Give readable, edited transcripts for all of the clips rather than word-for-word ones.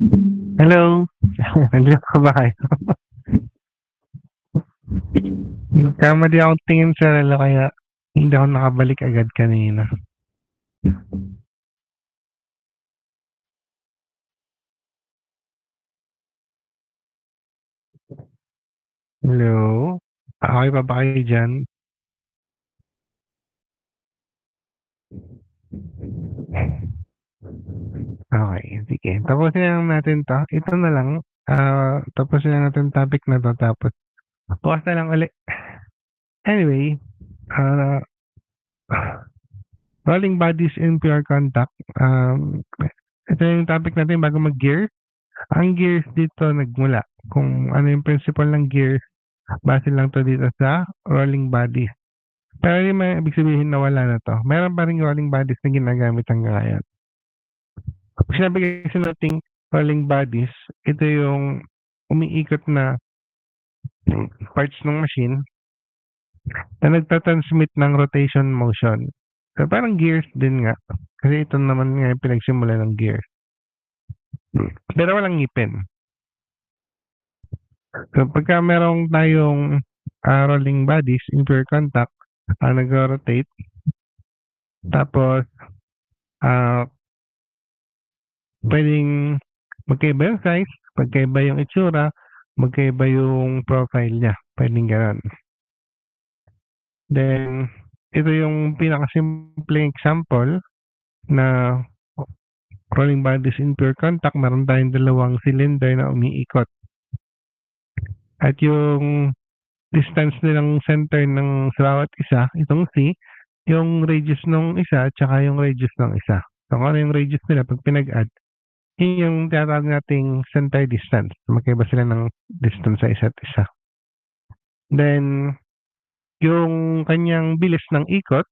Hello. Nandiyan ka ba kayo? Nagkamali akong tingin sa relo kaya hindi ako nakabalik agad kanina. Hello? Okay pa ba kayo dyan? Okay, sige. Tapusin na lang natin to. Ito na lang. Tapusin na natin topic na to. Tapos, bukas na lang ulit. Anyway, uh, rolling bodies in pure contact. Ito yung topic natin bago mag-gear. Ang gears dito nagmula. Kung ano yung principle ng gear, base lang to dito sa rolling bodies. Pero hindi man ibig sabihin na wala na 'to. Meron pa ring rolling bodies na ginagamit hanggang ngayon. Pag sinabi kasi nating rolling bodies, ito yung umiikot na parts ng machine na nagta-transmit ng rotation motion. So, parang gears din nga. Kasi ito naman nga yung pinagsimula ng gears. Pero walang ngipin. So, pagka merong tayong rolling bodies in pure contact, nag-rotate, tapos ah puwedeng magkaiba yung size, magkaiba yung itsura, magkaiba yung profile niya, puwedeng gano'n. Then, ito yung pinakasimpleng example na rolling bodies in pure contact, meron tayong dalawang cylinder na umiikot. At yung distance nilang center ng sa bawat isa, itong C, yung radius nung isa at saka yung radius ng isa. So, kung ano yung radius nila 'pag pinag-add, yun yung tinatawag nating center distance. Magkaiba sila ng distance sa isa't isa. Then, yung kanyang bilis ng ikot,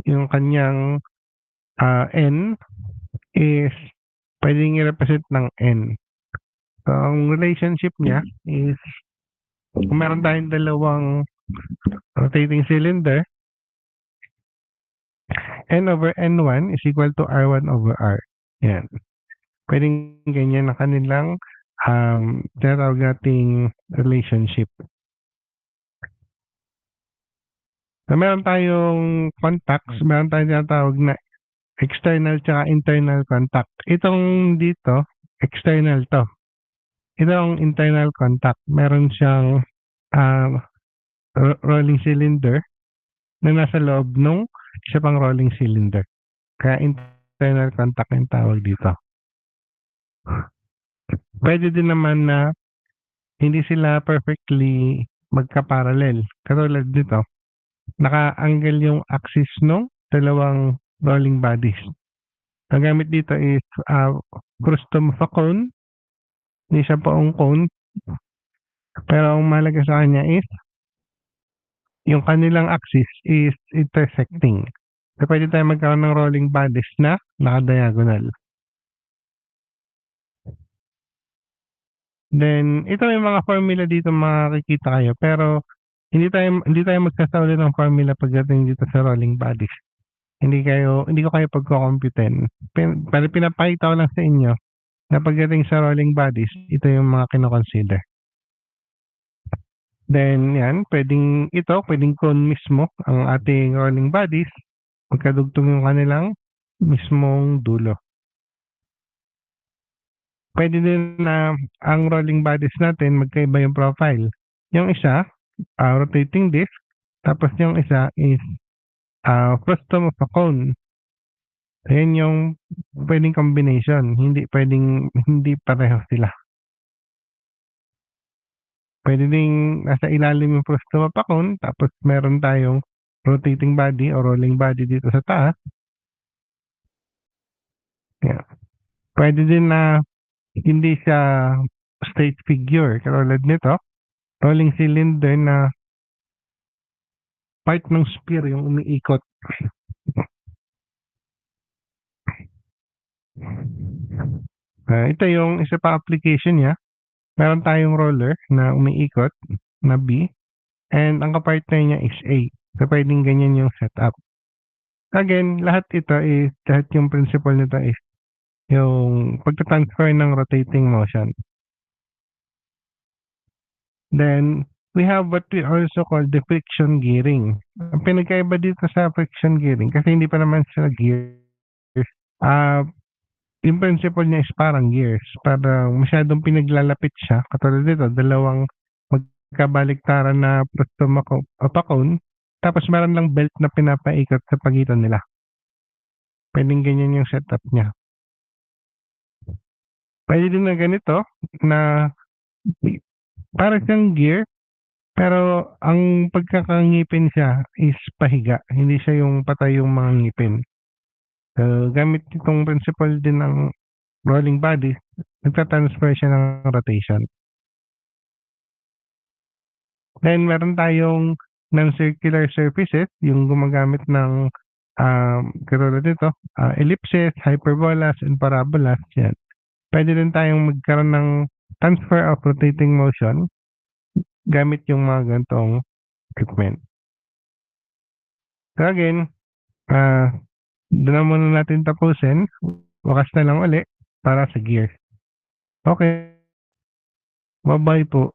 yung kanyang N is pwedeng i-represent ng N. So, ang relationship niya is kung meron tayong dalawang rotating cylinder, N over N1 is equal to R1 over R. Yan. Pwedeng ganyan ang kanilang tinatawag nating relationship. So, meron tayong contacts, meron tayong tinatawag na external tsaka internal contact. Itong dito, external to. Ito ang internal contact. Meron siyang uh, rolling cylinder na nasa loob nung isa pang rolling cylinder. Kaya internal contact yung tawag dito. Pwede din naman na hindi sila perfectly magka-parallel. Katulad dito, naka-angle yung axis ng dalawang rolling bodies. Ang gamit dito is custom of a cone. Hindi siya poong cone. Pero ang mahalaga sa kanya is yung kanilang axis is intersecting. So, pwede tayo magkaroon ng rolling bodies na naka-diagonal. Then, ito may mga formula dito makikita kayo. Pero, hindi tayo magsasauli ng formula pagdating dito sa rolling bodies. Hindi ko kayo pagko-computein. Pero pinapakita ko lang sa inyo na pagdating sa rolling bodies, ito yung mga kino-consider. Then, yan, pwedeng cone mismo ang ating rolling bodies. Magkadugtong yung kanilang mismong dulo. Pwede din na ang rolling bodies natin magkaiba yung profile. Yung isa, rotating disc, tapos yung isa is frustum of a cone. Ayan yung pwedeng combination. Hindi pareho sila. Pwede ding nasa ilalim yung frustum of a cone, tapos meron tayong rotating body o rolling body dito sa taas. Yeah. Pwede din na hindi siya straight figure. Katulad nito, rolling cylinder na part ng sphere yung umiikot. Ito yung isa pa application niya. Meron tayong roller na umiikot na B and ang kapartner niya is A. So, pwedeng ganyan yung setup. Again, lahat yung principle nito is yung pagta-transfer ng rotating motion. Then, we have what we also call the friction gearing. Ang pinagkaiba dito sa friction gearing, kasi hindi pa naman siya gears, yung principle niya is parang gears. Parang masyadong pinaglalapit siya. Katulad dito, dalawang magkabaliktaran na prostomacone, tapos meron lang belt na pinapaikot sa pagitan nila. Pwedeng ganyan yung setup niya. Pwede din na ganito, na parang siyang gear, pero ang pagkakangipin siya is pahiga. Hindi siya yung patay yung mga ngipin. So, gamit itong principle din ng rolling body, nagtatransfer siya ng rotation. Then, meron tayong non-circular surfaces, yung gumagamit ng katulad dito, ellipses, hyperbolas, and parabolas. Yan. Pwede din tayong magkaroon ng transfer of rotating motion gamit yung mga ganitong equipment. So again, doon na muna natin tapusin. Wakas na lang uli para sa gears. Okay. Bye-bye po.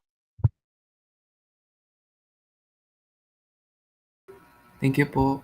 Thank you po.